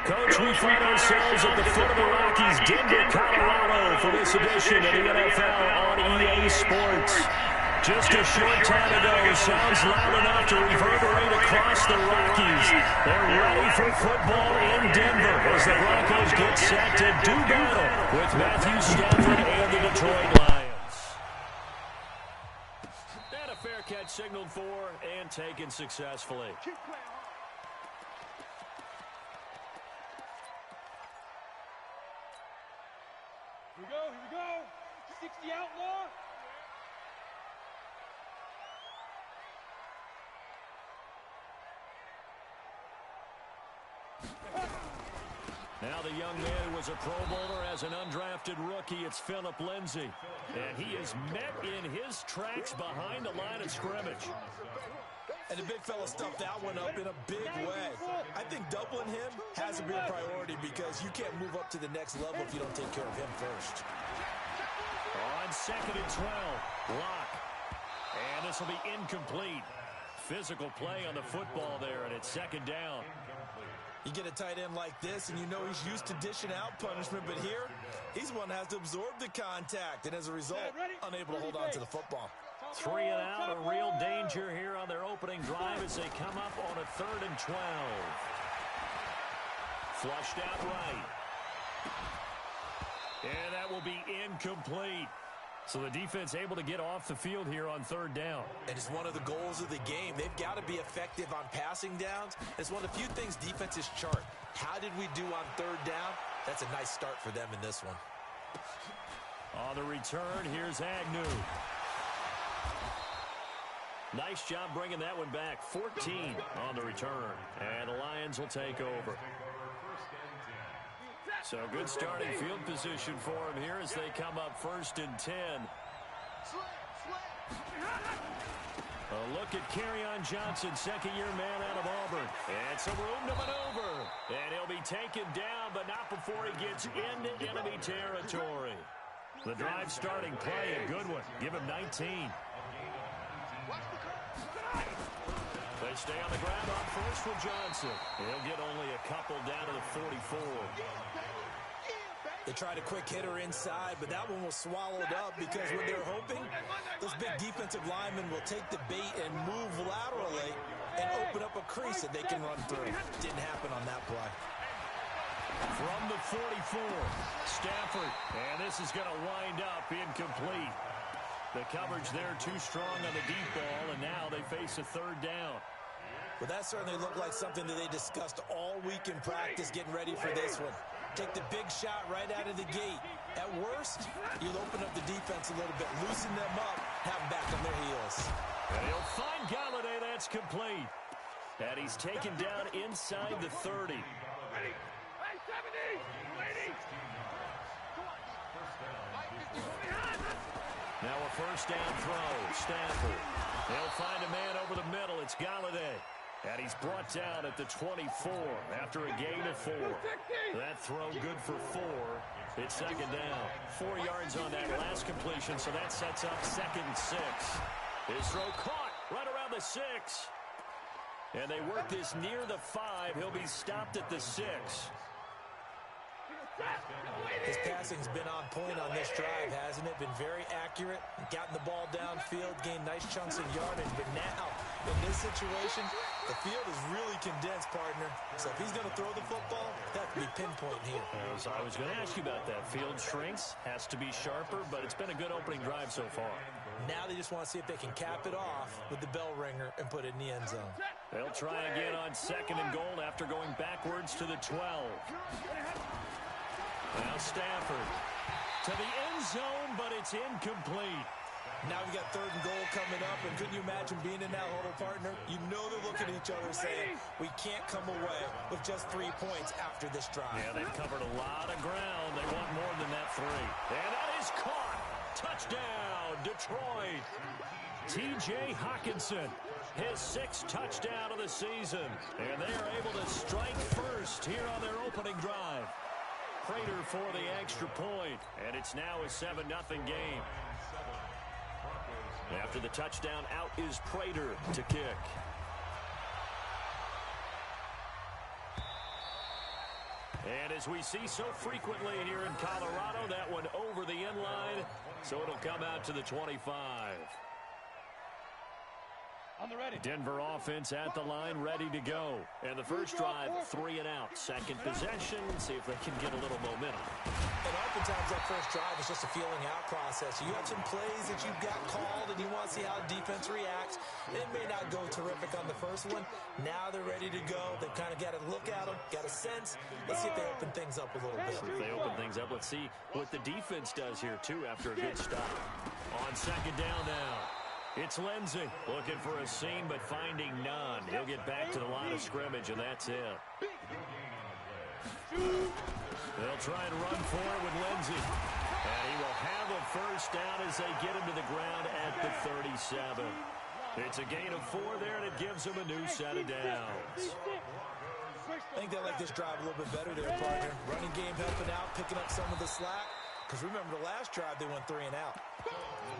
Coach, we find ourselves at the foot of the Rockies, Denver, Colorado, for this edition of the NFL on EA Sports. Just a short time ago, sounds loud enough to reverberate across the Rockies. They're ready for football in Denver as the Broncos get set to do battle with Matthew Stafford and the Detroit Lions. And a fair catch signaled for and taken successfully. Here we go. 60 outlaw. Now the young man who was a Pro Bowler as an undrafted rookie, it's Phillip Lindsay. And he is met in his tracks behind the line of scrimmage. And the big fella stuffed that one up in a big way. I think doubling him has to be a priority because you can't move up to the next level if you don't take care of him first. On 2nd and 12, Lock. And this will be incomplete. Physical play on the football there, and it's 2nd down. You get a tight end like this, and you know he's used to dishing out punishment, but here, he's the one that has to absorb the contact, and as a result, unable to hold on to the football. 3 and out, a real danger here on their opening drive as they come up on a 3rd and 12. Flushed out right. And that will be incomplete. So the defense able to get off the field here on 3rd down. And it's one of the goals of the game. They've got to be effective on passing downs. It's one of the few things defenses chart. How did we do on 3rd down? That's a nice start for them in this one. On the return, here's Agnew. Nice job bringing that one back. 14 on the return. And the Lions will take over. So good starting field position for him here as they come up 1st and 10. A look at Kerryon Johnson, 2nd-year man out of Auburn. And some room to maneuver. And he'll be taken down, but not before he gets into enemy territory. The drive starting play, a good one. Give him 19. They stay on the ground on 1st with Johnson. He'll get only a couple down to the 44. They tried a quick hitter inside, but that one was swallowed up because what they're hoping, those big defensive linemen will take the bait and move laterally and open up a crease that they can run through. Didn't happen on that play. From the 44, Stafford, and this is going to wind up incomplete. The coverage there too strong on the deep ball, and now they face a 3rd down. Well, that certainly looked like something that they discussed all week in practice getting ready for this one. Take the big shot right out of the gate. At worst, you'll open up the defense a little bit, loosen them up, have them back on their heels. And he'll find Galladay. That's complete. And he's taken down inside the 30. Now a 1st down throw. Stafford. They'll find a man over the middle. It's Galladay. And he's brought down at the 24 after a gain of 4. That throw good for 4. It's 2nd down. 4 yards on that last completion, so that sets up 2nd and 6. His throw caught right around the 6. And they work this near the 5. He'll be stopped at the 6. His passing's been on point on this drive, hasn't it? Been very accurate, gotten the ball downfield, gained nice chunks of yardage. But now, in this situation, the field is really condensed, partner. So if he's going to throw the football, that could be pinpoint here. I was going to ask you about that. Field shrinks, has to be sharper, but it's been a good opening drive so far. Now they just want to see if they can cap it off with the bell ringer and put it in the end zone. They'll try again on 2nd and goal after going backwards to the 12. Now Stafford to the end zone, but it's incomplete. Now we got 3rd and goal coming up, and couldn't you imagine being in that huddle, partner? You know they're looking at each other saying, we can't come away with just 3 points after this drive. Yeah, they've covered a lot of ground. They want more than that 3. And that is caught. Touchdown, Detroit. T.J. Hockenson, his 6th touchdown of the season. And they are able to strike first here on their opening drive. Prater for the extra point, and it's now a 7-0 game. After the touchdown, out is Prater to kick. And as we see so frequently here in Colorado, that one over the end line, so it'll come out to the 25. On the ready. Denver offense at the line, ready to go. And the first drive, 3 and out. Second possession, see if they can get a little momentum. And oftentimes that first drive is just a feeling out process. You have some plays that you've got called and you want to see how the defense reacts. It may not go terrific on the first one. Now they're ready to go. They've kind of got to look at them, got a sense. Let's see if they open things up a little bit. If they open things up, let's see what the defense does here, too, after a good stop. On second down now. It's Lindsey looking for a seam but finding none. He'll get back to the line of scrimmage, and that's it. They'll try and run for it with Lindsey. And he will have a first down as they get him to the ground at the 37. It's a gain of 4 there, and it gives them a new set of downs. I think they like this drive a little bit better there, partner. Running game helping out, picking up some of the slack. Because remember, the last drive, they went 3 and out.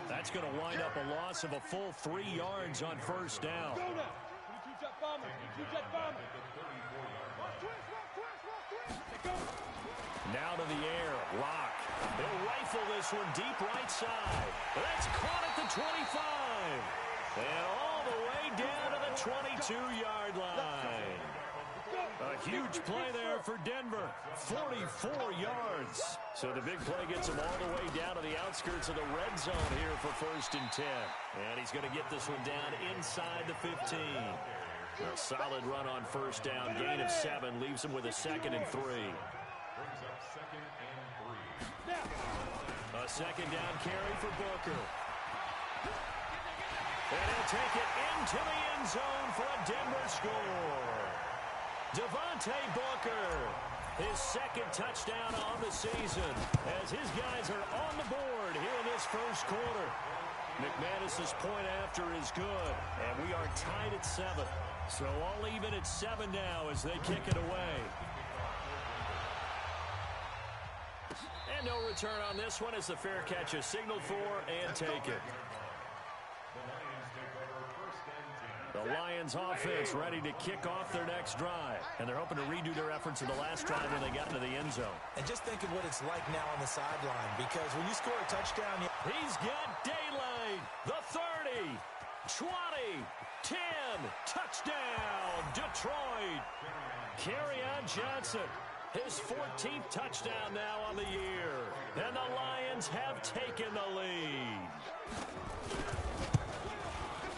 That's going to wind up a loss of a full 3 yards on first down. Now to the air, Lock. They'll rifle this one deep right side. That's caught at the 25. And all the way down to the 22-yard line. A huge play there for Denver, 44 yards. So the big play gets him all the way down to the outskirts of the red zone here for 1st and 10. And he's going to get this one down inside the 15. A solid run on first down, gain of 7, leaves him with a 2nd and 3. A second down carry for Booker. And he'll take it into the end zone for a Denver score. Devontae Booker, his 2nd touchdown on the season, as his guys are on the board here in this first quarter. McManus's point after is good, and we are tied at 7. So all even at 7 now as they kick it away. And no return on this one as the fair catch is signaled for and taken. The Lions offense ready to kick off their next drive. And they're hoping to redo their efforts in the last drive when they got into the end zone. And just think of what it's like now on the sideline. Because when you score a touchdown, he's got daylight. The 30, 20, 10. Touchdown, Detroit. Kerryon Johnson. His 14th touchdown now on the year. And the Lions have taken the lead.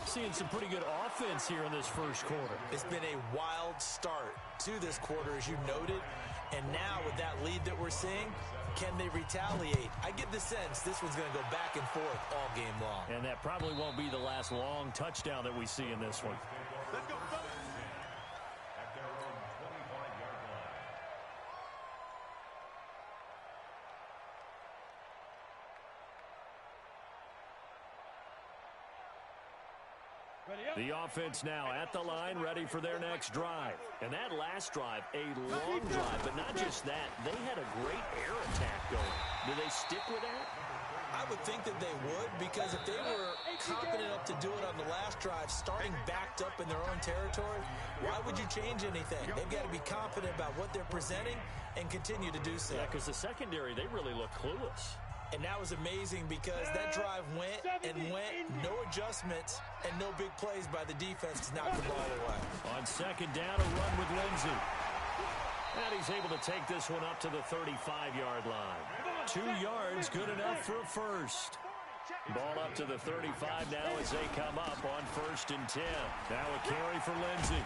Seeing some pretty good offense here in this first quarter. It's been a wild start to this quarter, as you noted. And now with that lead that we're seeing, can they retaliate? I get the sense this one's going to go back and forth all game long. And that probably won't be the last long touchdown that we see in this one. Let's go. The offense now at the line, ready for their next drive. And that last drive, a long drive, but not just that. They had a great air attack going. Do they stick with that? I would think that they would, because if they were confident enough to do it on the last drive, starting backed up in their own territory, why would you change anything? They've got to be confident about what they're presenting and continue to do so. Yeah, because the secondary, they really look clueless. And that was amazing because that drive went and went, no adjustments, and no big plays by the defense to knock the ball away. On second down, a run with Lindsey. And he's able to take this one up to the 35-yard line. 2 yards, good enough for a first. Ball up to the 35 now as they come up on 1st and 10. Now a carry for Lindsey.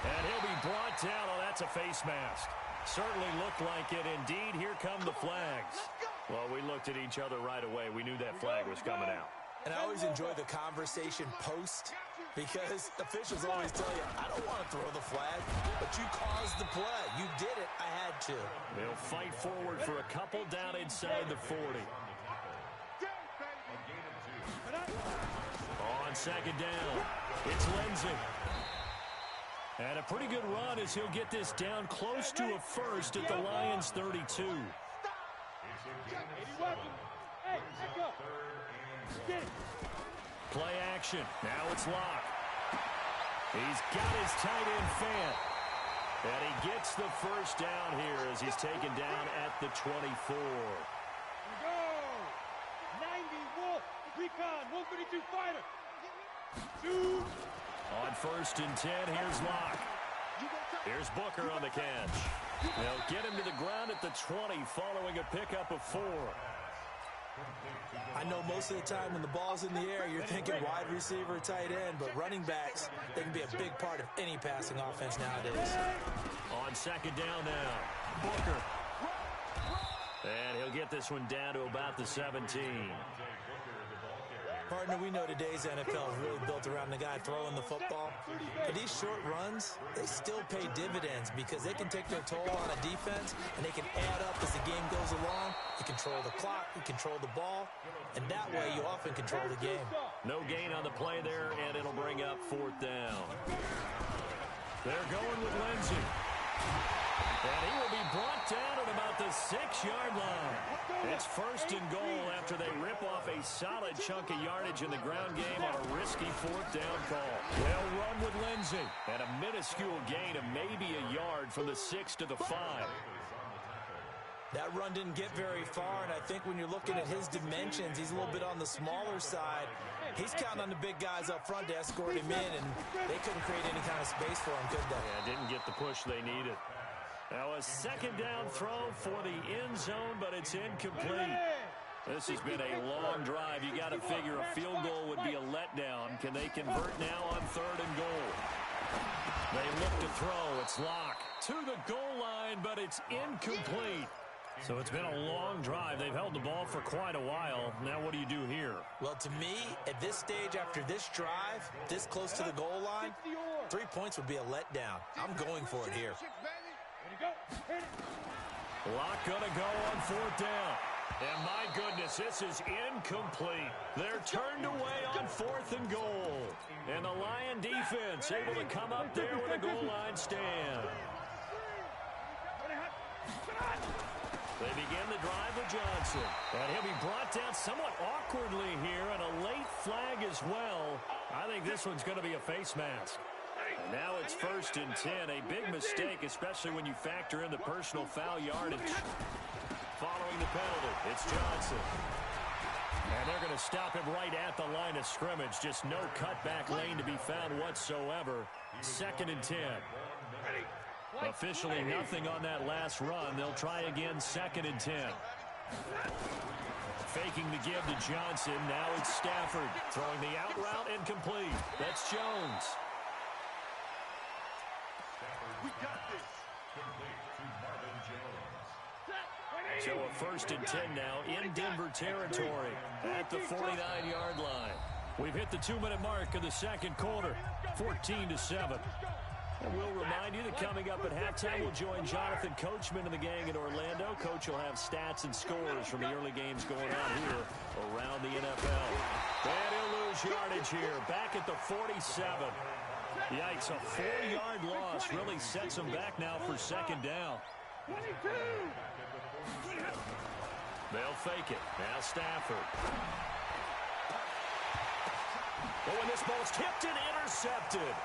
And he'll be brought down. Oh, that's a face mask. Certainly looked like it. Indeed, here come the flags. Well, we looked at each other right away. We knew that flag was coming out. And I always enjoy the conversation post because officials always tell you, I don't want to throw the flag, but you caused the play. You did it. I had to. They'll fight forward for a couple down inside the 40. On second down, it's Lindsey. And a pretty good run as he'll get this down close to a first at the Lions' 32. Play action. Now it's Lock. He's got his tight end Fant. And he gets the first down here as he's taken down at the 24. Go! 90 Wolf, Recon, 132 Fighter. Shoot! On 1st and 10, here's Locke. Here's Booker on the catch. They'll get him to the ground at the 20 following a pickup of 4. I know most of the time when the ball's in the air, you're thinking wide receiver, tight end, but running backs, they can be a big part of any passing offense nowadays. On 2nd down now, Booker. And he'll get this one down to about the 17. Partner, we know today's NFL is really built around the guy throwing the football. But these short runs, they still pay dividends because they can take their toll on a defense, and they can add up as the game goes along. You control the clock, you control the ball, and that way you often control the game. No gain on the play there, and it'll bring up 4th down. They're going with Lindsey. And he will be brought down at about the 6-yard line. It's 1st and goal after they rip off a solid chunk of yardage in the ground game on a risky 4th down call. They'll run with Lindsey. And a minuscule gain of maybe a yard from the 6 to the 5. That run didn't get very far, and I think when you're looking at his dimensions, he's a little bit on the smaller side. He's counting on the big guys up front to escort him in, and they couldn't create any kind of space for him, could they? Yeah, didn't get the push they needed. Now a 2nd down throw for the end zone, but it's incomplete. This has been a long drive. You got to figure a field goal would be a letdown. Can they convert now on 3rd and goal? They look to throw. It's Locke to the goal line, but it's incomplete. So it's been a long drive. They've held the ball for quite a while. Now what do you do here? Well, to me, at this stage after this drive, this close to the goal line, 3 points would be a letdown. I'm going for it here. Locke gonna go on 4th down. And my goodness, this is incomplete. They're turned away on 4th and goal. And the Lion defense able to come up there with a goal line stand. They begin the drive with Johnson. And he'll be brought down somewhat awkwardly here, and a late flag as well. I think this one's going to be a face mask. And now it's 1st and 10. A big mistake, especially when you factor in the personal foul yardage. Following the penalty, it's Johnson. And they're going to stop him right at the line of scrimmage. Just no cutback lane to be found whatsoever. 2nd and 10. Officially nothing on that last run. They'll try again 2nd and 10. Faking the give to Johnson. Now it's Stafford throwing the out route incomplete. That's Jones. We got this. So a 1st and 10 now in Denver territory at the 49-yard line. We've hit the 2-minute mark of the 2nd quarter, 14-7. And we'll remind you that coming up at halftime, we'll join Jonathan Coachman and the gang in Orlando. Coach will have stats and scores from the early games going on here around the NFL. And he'll lose yardage here, back at the 47. Yikes, a 4-yard loss really sets him back now for 2nd down. 22. They'll fake it. Now Stafford. Oh, and this ball's tipped and intercepted.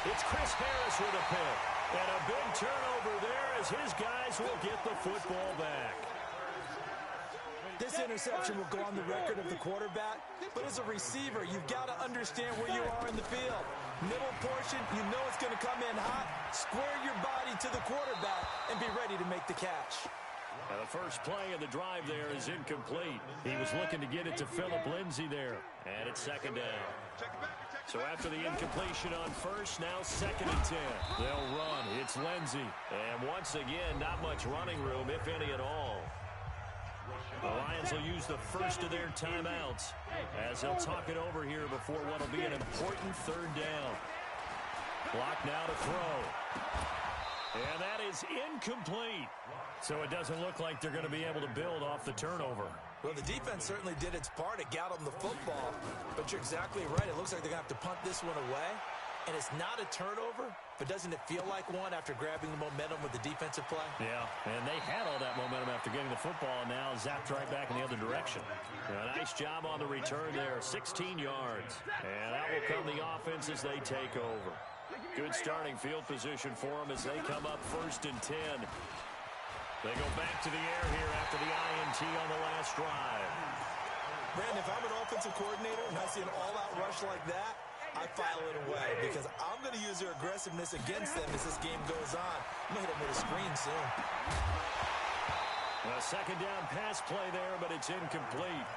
It's Chris Harris with a pick. And a big turnover there as his guys will get the football back. This interception will go on the record of the quarterback, but as a receiver, you've got to understand where you are in the field. Middle portion, you know it's going to come in hot. Square your body to the quarterback and be ready to make the catch. The first play of the drive there is incomplete. He was looking to get it to Phillip Lindsay there. And it's 2nd down. So after the incompletion on 1st, now 2nd and 10. They'll run. It's Lindsay. And once again, not much running room, if any at all. The Lions will use the first of their timeouts as they'll talk it over here before what will be an important 3rd down. Clock now to throw. And that is incomplete. So it doesn't look like they're going to be able to build off the turnover. Well, the defense certainly did its part to get them the football. But you're exactly right. It looks like they're going to have to punt this one away. And it's not a turnover, but doesn't it feel like one after grabbing the momentum with the defensive play? Yeah, and they had all that momentum after getting the football, and now zapped right back in the other direction. A nice job on the return there, 16 yards. And that will come the offense as they take over. Good starting field position for them as they come up 1st and 10. They go back to the air here after the INT on the last drive. Brandon, if I'm an offensive coordinator and I see an all-out rush like that, I file it away because I'm going to use their aggressiveness against them as this game goes on. I'm going to hit them with a screen soon. A second down pass play there, but it's incomplete.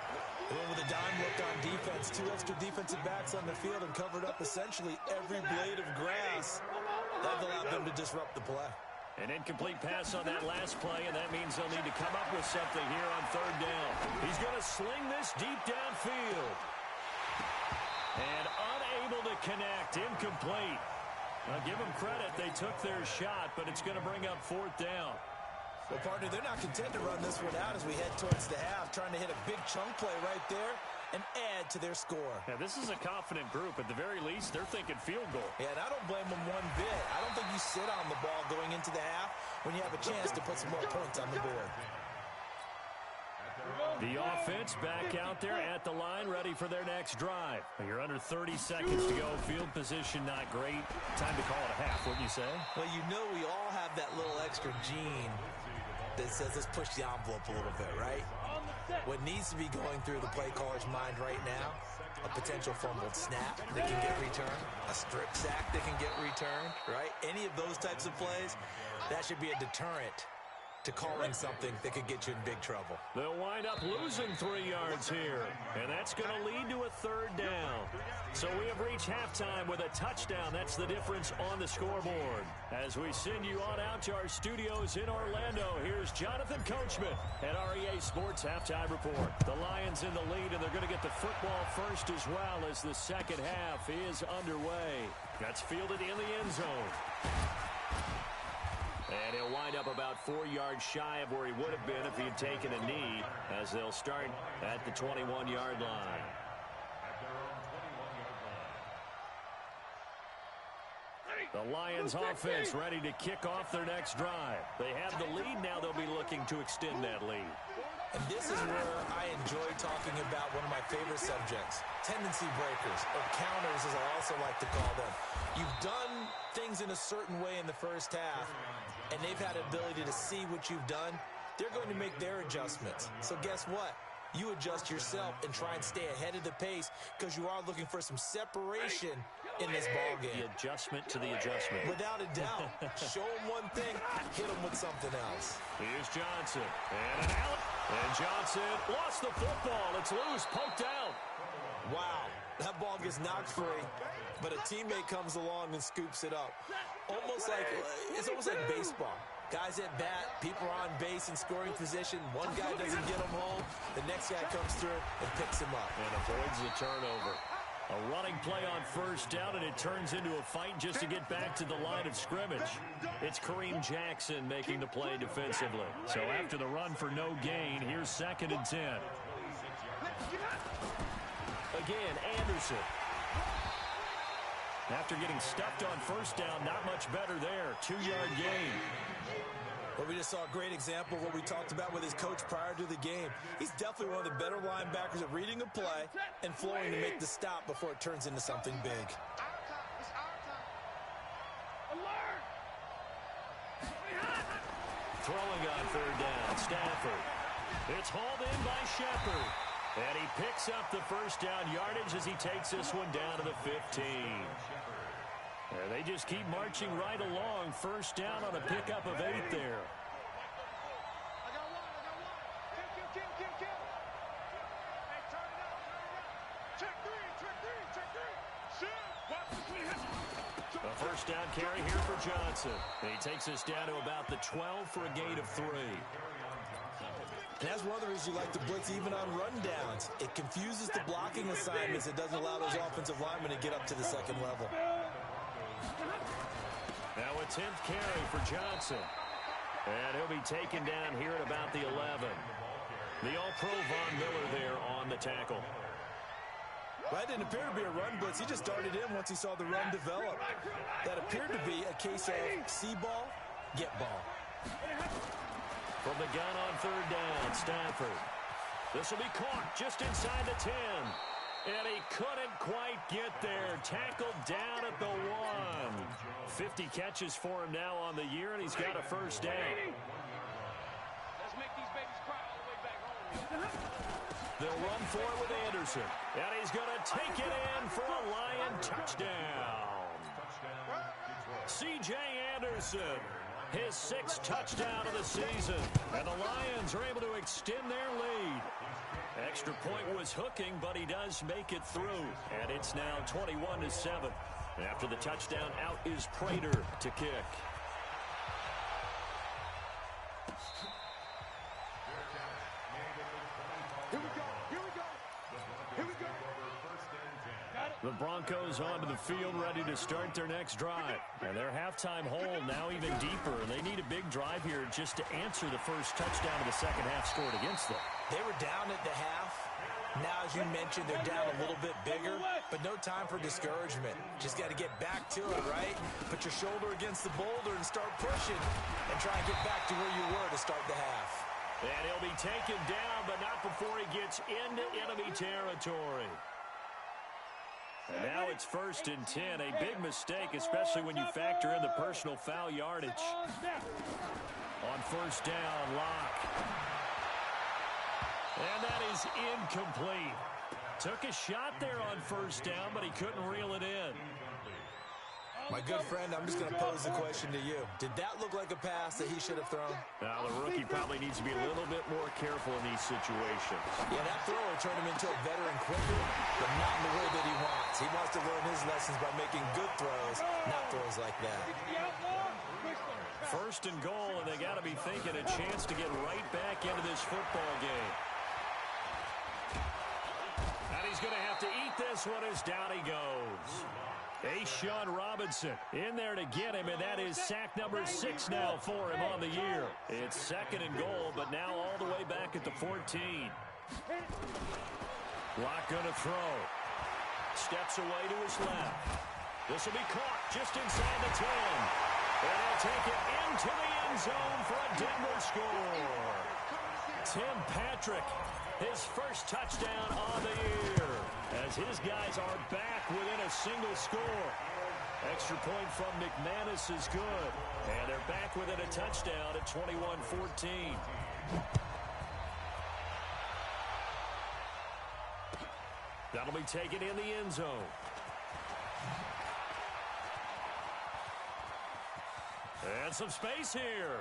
Well, with a dime look on defense, 2 extra defensive backs on the field and covered up essentially every blade of grass. That allowed them to disrupt the play. An incomplete pass on that last play, and that means they'll need to come up with something here on 3rd down. He's going to sling this deep downfield. And unable to connect, incomplete. Now give them credit, they took their shot, but it's going to bring up 4th down. Well, partner, they're not content to run this one out as we head towards the half, trying to hit a big chunk play right there and add to their score. Yeah, this is a confident group. At the very least, they're thinking field goal. Yeah, and I don't blame them one bit. I don't think you sit on the ball going into the half when you have a chance to put some more points on the board. The offense back out there at the line, ready for their next drive. You're under 30 seconds to go. Field position not great. Time to call it a half, wouldn't you say? Well, you know we all have that little extra gene that says let's push the envelope a little bit, right? What needs to be going through the play caller's mind right now, a potential fumbled snap that can get returned, a strip sack that can get returned, right? Any of those types of plays, that should be a deterrent to calling something that could get you in big trouble. They'll wind up losing 3 yards here, and that's going to lead to a 3rd down. So we have reached halftime with a touchdown. That's the difference on the scoreboard. As we send you on out to our studios in Orlando, here's Jonathan Coachman at REA Sports Halftime Report. The Lions in the lead, and they're going to get the football first as well as the second half is underway. That's fielded in the end zone. And he'll wind up about 4 yards shy of where he would have been if he had taken a knee, as they'll start at the 21-yard line. The Lions offense ready to kick off their next drive. They have the lead now. They'll be looking to extend that lead. And this is where I enjoy talking about one of my favorite subjects, tendency breakers, or counters as I also like to call them. You've done things in a certain way in the first half, and they've had an ability to see what you've done. They're going to make their adjustments. So guess what? You adjust yourself and try and stay ahead of the pace because you are looking for some separation in this ballgame. The adjustment to the adjustment. Without a doubt. Show them one thing, hit them with something else. Here's Johnson. And an out. And Johnson lost the football. It's loose, poked out. Wow. That ball gets knocked free, but a teammate comes along and scoops it up. It's almost like baseball. Guys at bat, people are on base in scoring position. One guy doesn't get him home. The next guy comes through and picks him up. And avoids the turnover. A running play on 1st down, and it turns into a fight just to get back to the line of scrimmage. It's Kareem Jackson making the play defensively. So after the run for no gain, here's 2nd and 10. Again, Anderson. After getting stuffed on 1st down, not much better there. 2-yard gain. Well, we just saw a great example of what we talked about with his coach prior to the game. He's definitely one of the better linebackers at reading a play and flowing to make the stop before it turns into something big. Throwing on 3rd down, Stafford. It's hauled in by Shepard. And he picks up the 1st down yardage as he takes this one down to the 15. And they just keep marching right along. 1st down on a pickup of 8 there. A 1st down carry here for Johnson. And he takes us down to about the 12 for a gain of 3. And that's one of the reasons you like to blitz even on rundowns. It confuses the blocking assignments. It doesn't allow those offensive linemen to get up to the 2nd level. Now a 10th carry for Johnson. And he'll be taken down here at about the 11. The All-Pro Von Miller there on the tackle. Well, that didn't appear to be a run blitz. He just started in once he saw the run develop. That appeared to be a case of see ball, get ball. From the gun on 3rd down, Stafford. This will be caught just inside the 10. And he couldn't quite get there. Tackled down at the 1. 50 catches for him now on the year, and he's got a first down. Let's make these babies cry all the way back home. They'll run for it with Anderson. And he's going to take it in for a Lion touchdown. C.J. Anderson, his 6th touchdown of the season. And the Lions are able to extend their lead. Extra point was hooking, but he does make it through. And it's now 21-7. After the touchdown, out is Prater to kick. Here we go. Here we go. Here we go. The Broncos onto the field, ready to start their next drive. And their halftime hole now even deeper. They need a big drive here just to answer the first touchdown of the second half scored against them. They were down at the half. Now, as you mentioned, they're down a little bit bigger, but no time for discouragement. Just got to get back to it, right? Put your shoulder against the boulder and start pushing and try and get back to where you were to start the half. And he'll be taken down, but not before he gets into enemy territory. And now it's 1st and 10. A big mistake, especially when you factor in the personal foul yardage. On 1st down, Locke. And that is incomplete. Took a shot there on 1st down, but he couldn't reel it in. My good friend, I'm just going to pose the question to you. Did that look like a pass that he should have thrown? Now, the rookie probably needs to be a little bit more careful in these situations. Yeah, that throw will turn him into a veteran quicker, but not in the way that he wants. He wants to learn his lessons by making good throws, not throws like that. 1st and goal, and they got to be thinking a chance to get right back into this football game. And he's going to have to eat this one as down he goes. Sean Robinson in there to get him, and that is sack number 6 now for him on the year. It's 2nd and goal, but now all the way back at the 14. Locke going to throw. Steps away to his left. This will be caught just inside the 10. And they'll take it into the end zone for a Denver score. Tim Patrick, his first touchdown on the year, as his guys are back within a single score. Extra point from McManus is good, and they're back within a touchdown at 21-14. That'll be taken in the end zone. And some space here.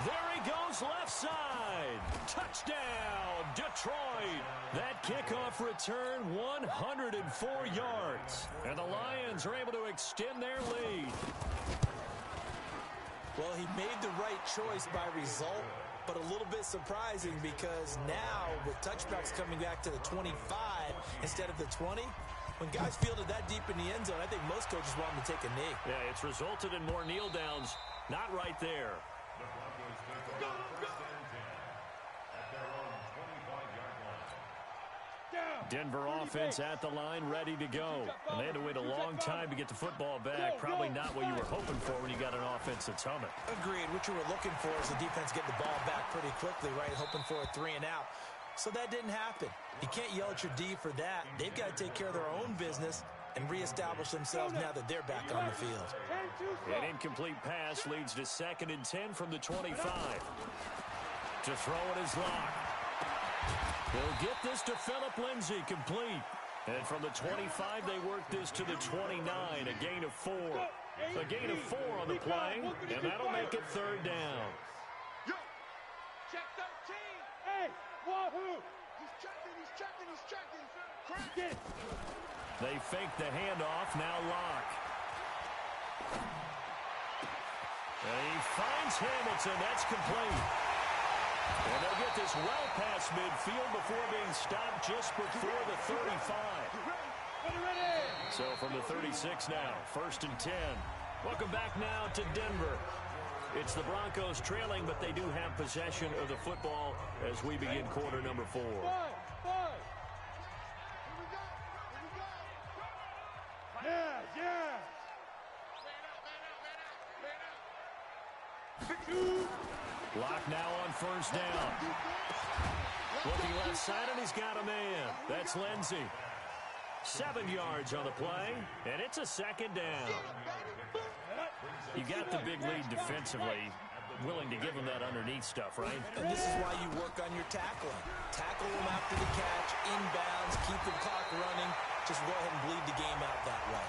There he goes, left side. Touchdown, Detroit. That kickoff return, 104 yards. And the Lions are able to extend their lead. Well, he made the right choice by result, but a little bit surprising because now with touchbacks coming back to the 25 instead of the 20, when guys fielded that deep in the end zone, I think most coaches want them to take a knee. Yeah, it's resulted in more kneel downs. Not right there. Denver offense at the line, ready to go. And they had to wait a long time to get the football back. Probably not what you were hoping for when you got an offense that's humming. Agreed. What you were looking for is the defense get the ball back pretty quickly, right? Hoping for a 3 and out. So that didn't happen. You can't yell at your D for that. They've got to take care of their own business and reestablish themselves now that they're back on the field. An incomplete pass leads to 2nd and 10 from the 25. To throw it is Locke. They'll get this to Phillip Lindsay, complete. And from the 25, they work this to the 29, a gain of 4. A gain of 4 on the play, and that'll make it 3rd down. Check 13. Hey, wahoo. He's checking. Crack it. They fake the handoff, now Locke. And he finds Hamilton, that's complete. And they'll get this well past midfield before being stopped just before the 35. So from the 36 now, 1st and 10. Welcome back now to Denver. It's the Broncos trailing, but they do have possession of the football as we begin quarter number 4. Yeah. Locke now on 1st down. Looking left side, and he's got a man. That's Lindsey. 7 yards on the play, and it's a second down. You got the big lead defensively. Willing to give him that underneath stuff, right? And this is why you work on your tackling. Tackle him after the catch, inbounds, keep the clock running. Just go ahead and bleed the game out that way.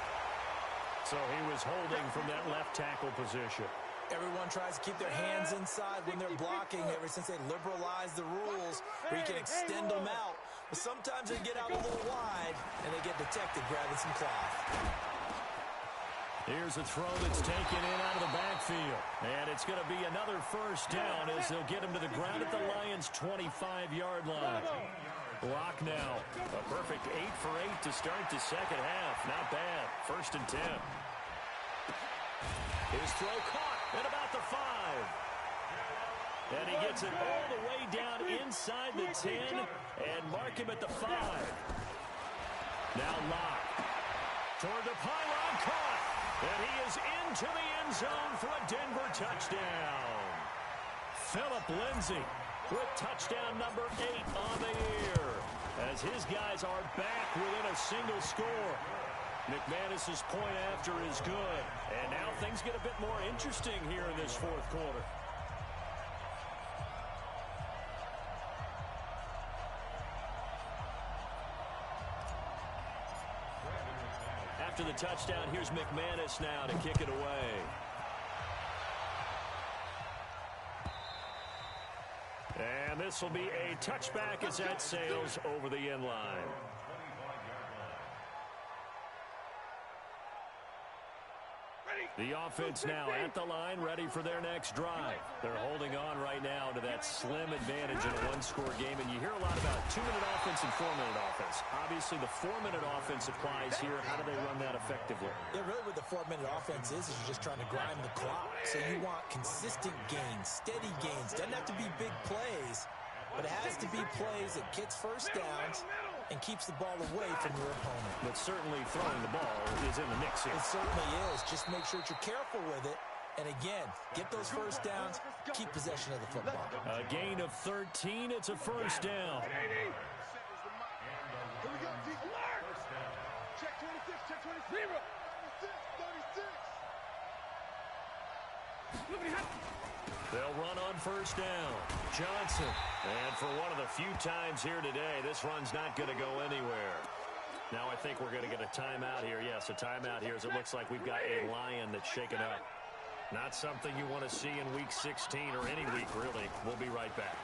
So he was holding from that left tackle position. Everyone tries to keep their hands inside when they're blocking ever since they liberalized the rules where you can extend them out. But sometimes they get out a little wide and they get detected grabbing some cloth. Here's a throw that's taken in out of the backfield. And it's going to be another first down as they'll get him to the ground at the Lions' 25-yard line. Lock now. A perfect 8 for 8 to start the second half. Not bad. 1st and 10. His throw caught at about the 5. And he gets it all the way down inside the 10 and mark him at the 5. Now Lock. Toward the pylon, caught. And he is into the end zone for a Denver touchdown. Phillip Lindsay with touchdown number 8 on the year as his guys are back within a single score. McManus's point after is good. And now things get a bit more interesting here in this 4th quarter. After the touchdown, here's McManus now to kick it away. And this will be a touchback as that sails over the end line. The offense now at the line, ready for their next drive. They're holding on right now to that slim advantage in a 1-score game. And you hear a lot about 2-minute offense and 4-minute offense. Obviously, the 4-minute offense applies here. How do they run that effectively? Yeah, really what the 4-minute offense is you're just trying to grind the clock. So you want consistent gains, steady gains. Doesn't have to be big plays, but it has to be plays that gets first downs and keeps the ball away from your opponent. But certainly throwing the ball is in the mix here. It certainly is. Just make sure that you're careful with it. And again, get those first downs, keep possession of the football. A gain of 13, it's a first down. Here we go, deep alert! Check 26, check 26. 36. They'll run on first down. Johnson. And for one of the few times here today, this run's not going to go anywhere. Now I think we're going to get a timeout here. Yes, a timeout here as it looks like we've got a Lion that's shaken up. Not something you want to see in Week 16 or any week, really. We'll be right back.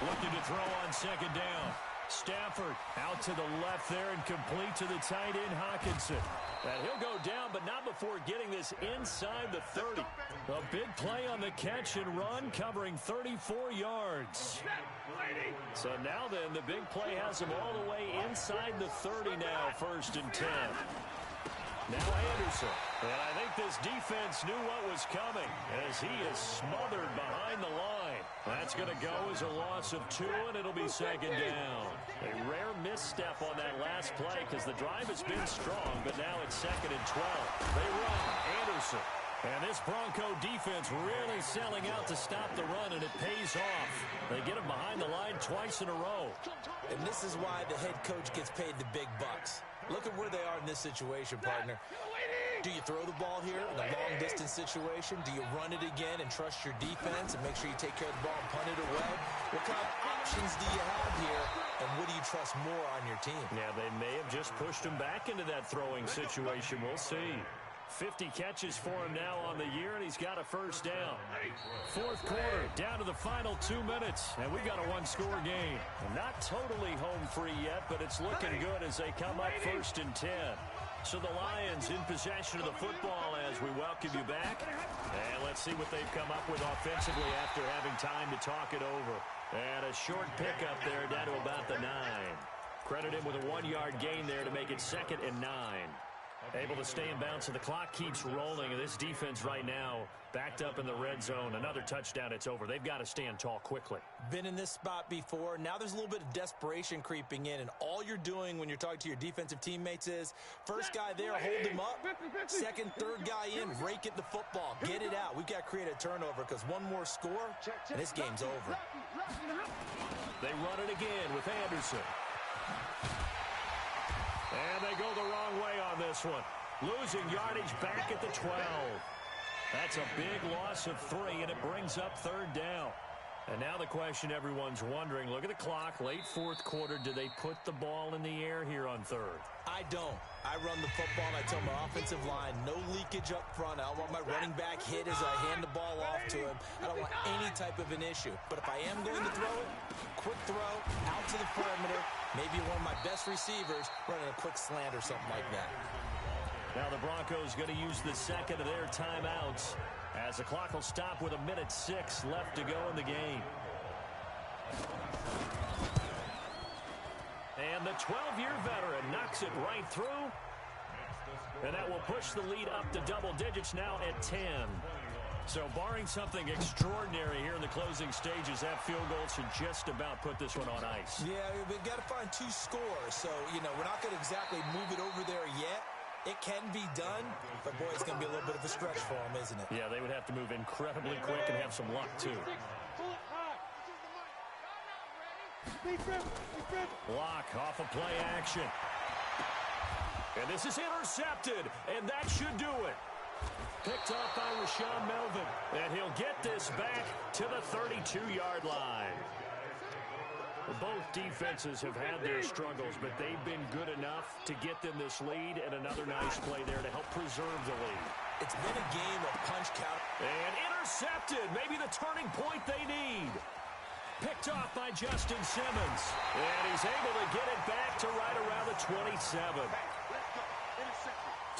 Looking to throw on second down. Stafford out to the left there and complete to the tight end, Hawkinson. And he'll go down, but not before getting this inside the 30. A big play on the catch and run, covering 34 yards. So now then, the big play has him all the way inside the 30 now, 1st and 10. Now Anderson. And I think this defense knew what was coming as he is smothered behind the line. That's going to go as a loss of 2, and it'll be second down. A rare misstep on that last play because the drive has been strong, but now it's 2nd and 12. They run. Anderson. And this Bronco defense really selling out to stop the run, and it pays off. They get him behind the line twice in a row. And this is why the head coach gets paid the big bucks. Look at where they are in this situation, partner. Do you throw the ball here in a long-distance situation? Do you run it again and trust your defense and make sure you take care of the ball and punt it away? What kind of options do you have here, and what do you trust more on your team? Yeah, they may have just pushed him back into that throwing situation. We'll see. 50 catches for him now on the year, and he's got a first down. 4th quarter, down to the final 2 minutes, and we've got a 1-score game. Not totally home free yet, but it's looking good as they come up 1st and 10. So the Lions in possession of the football as we welcome you back. And let's see what they've come up with offensively after having time to talk it over. And a short pickup there down to about the 9. Credit him with a 1-yard gain there to make it 2nd and 9. Able to stay in bounds, so the clock keeps rolling. And this defense right now backed up in the red zone. Another touchdown, it's over. They've got to stand tall quickly. Been in this spot before. Now there's a little bit of desperation creeping in. And all you're doing when you're talking to your defensive teammates is, first guy there, hold him up. Second, third guy in, rake at the football. Get it out. We've got to create a turnover because one more score, and this game's over. They run it again with Anderson. And they go the wrong way on this one. Losing yardage back at the 12. That's a big loss of 3, and it brings up 3rd down. And now the question everyone's wondering, look at the clock, late 4th quarter, do they put the ball in the air here on 3rd? I don't. I run the football, and I tell my offensive line, no leakage up front. I don't want my running back hit as I hand the ball off to him. I don't want any type of an issue. But if I am going to throw it, quick throw, out to the perimeter, maybe one of my best receivers running a quick slant or something like that. Now the Broncos going to use the second of their timeouts as the clock will stop with 1:06 left to go in the game. And the 12-year veteran knocks it right through. And that will push the lead up to double digits now at 10. So barring something extraordinary here in the closing stages, that field goal should just about put this one on ice. Yeah, we've got to find 2 scores. So, we're not going to exactly move it over there yet. It can be done, but, boy, it's going to be a little bit of a stretch for them, isn't it? Yeah, they would have to move incredibly quick and have some luck, too. Block off of play action. And this is intercepted, and that should do it. Picked up by Rashawn Melvin, and he'll get this back to the 32-yard line. Both defenses have had their struggles, but they've been good enough to get them this lead, and another nice play there to help preserve the lead. It's been a game of punch count. And intercepted, maybe the turning point they need. Picked off by Justin Simmons, and he's able to get it back to right around the 27.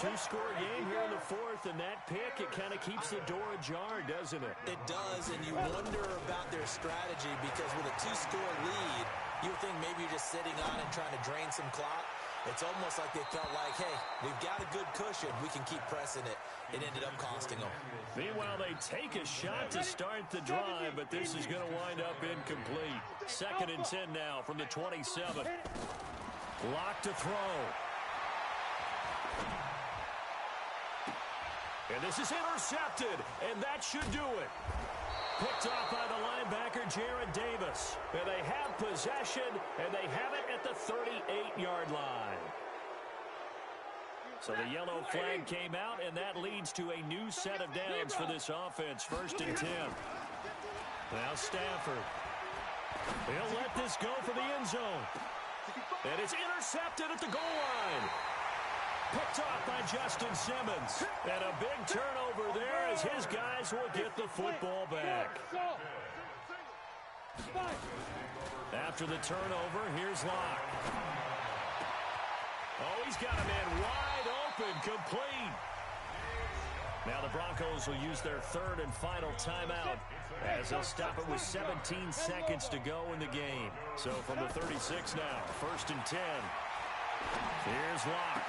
2-score game here in the 4th, and that pick, it kind of keeps the door ajar, doesn't it? It does, and you wonder about their strategy because with a 2-score lead, you would think maybe you're just sitting on and trying to drain some clock. It's almost like they felt like, hey, we've got a good cushion. We can keep pressing it. It ended up costing them. Meanwhile, they take a shot to start the drive, but this is going to wind up incomplete. 2nd and 10 now from the 27. Lock to throw. And this is intercepted, and that should do it. Picked off by the linebacker, Jared Davis. And they have possession, and they have it at the 38-yard line. So the yellow flag came out, and that leads to a new set of downs for this offense. 1st and 10. Now Stafford. He'll let this go for the end zone. And it's intercepted at the goal line. Picked off by Justin Simmons. And a big turnover there as his guys will get the football back. After the turnover, here's Locke. Oh, he's got a man wide open, complete. Now the Broncos will use their 3rd and final timeout as they'll stop it with 17 seconds to go in the game. So from the 36 now, 1st and 10. Here's Locke.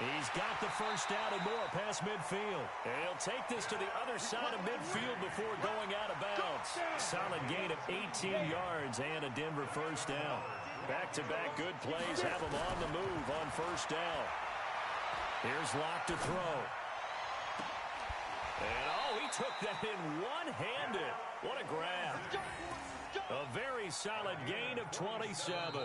He's got the first down and more past midfield. And he'll take this to the other side of midfield before going out of bounds. Solid gain of 18 yards and a Denver first down. Back-to-back good plays have him on the move on 1st down. Here's Locke to throw. And, oh, he took that in one-handed. What a grab. A very solid gain of 27.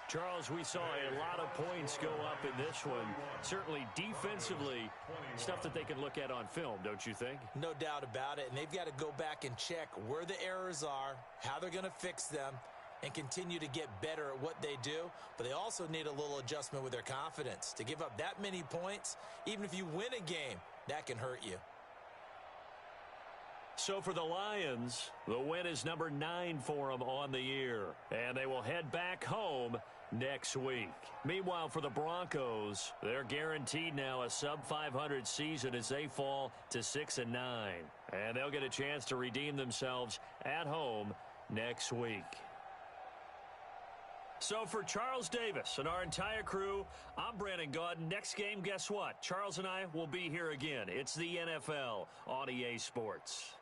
Charles, we saw a lot of points go up in this one. Certainly defensively, stuff that they can look at on film, don't you think? No doubt about it, and they've got to go back and check where the errors are, how they're going to fix them, and continue to get better at what they do. But they also need a little adjustment with their confidence. To give up that many points, even if you win a game, that can hurt you. So for the Lions, the win is number 9 for them on the year. And they will head back home next week. Meanwhile, for the Broncos, they're guaranteed now a sub-500 season as they fall to 6-9. And they'll get a chance to redeem themselves at home next week. So for Charles Davis and our entire crew, I'm Brandon Gaudin. Next game, guess what? Charles and I will be here again. It's the NFL on EA Sports.